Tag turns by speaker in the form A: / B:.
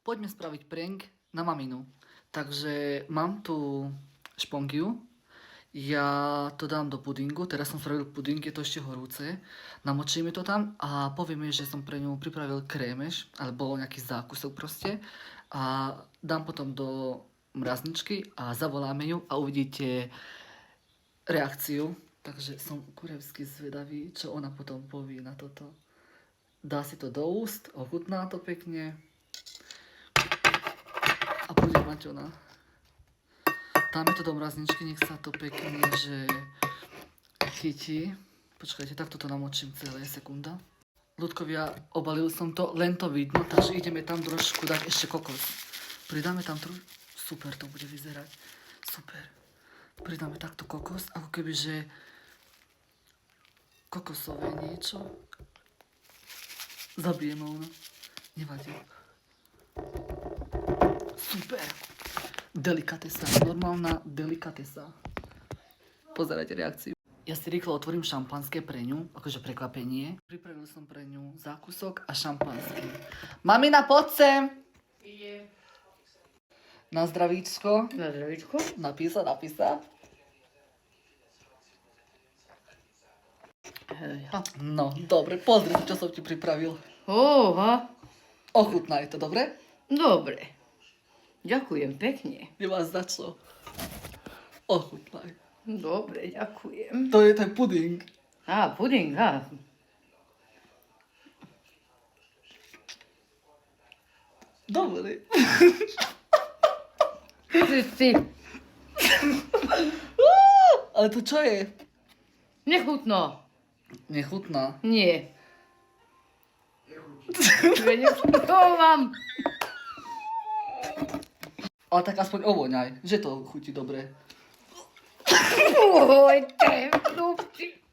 A: Poďme spraviť prank na maminu. Takže mám tu špongiu. Ja to dám do pudingu. Teraz som spravil puding, je to ešte horúce. Namočíme to tam a povieme, že som pre ňu pripravil krémeš, alebo nejaký zákusok proste. A dám potom do mrazničky a zavoláme ju a uvidíte reakciu. Takže som kurevsky zvedavý, čo ona potom povie na toto. Dá si to do úst, ochutná to pekne. A bude mať ona. Dáme to do mrazničky, nech sa to pekne, že chytí. Počkajte, takto to namočím celé, sekunda. Ľudkovia, obalil som to, len to vidno, takže ideme tam trošku dať ešte kokos. Pridáme tam super to bude vyzerať. Super. Pridáme takto kokos, ako keby, že kokosové niečo. Zabijeme ono. Nevadí. Super. Delikatesa. Normálna delikatesa. Pozerajte reakciu. Ja si rýchlo otvorím šampanské pre ňu, akože prekvapenie. Pripravil som pre ňu zákusok a šampanský. Mamina, poď sem!
B: Ide.
A: Na zdravíčko.
B: Na zdravíčko.
A: Napísa. No, dobre, pozri, čo som ti pripravil.
B: Oha.
A: Ochutnaj to, dobre?
B: Dobre. Ďakujem pekne.
A: Nemáš za čo. Ochutnaj.
B: Dobre, ďakujem.
A: To je ten puding.
B: Á, puding, á.
A: Dobre.
B: Ty.
A: Ale to čo je?
B: Nechutno.
A: Nechutná.
B: Nie. Nechutno mám.
A: Ale tak aspoň ovoňaj, že to chutí dobre.
B: Oj, ten chlupčík.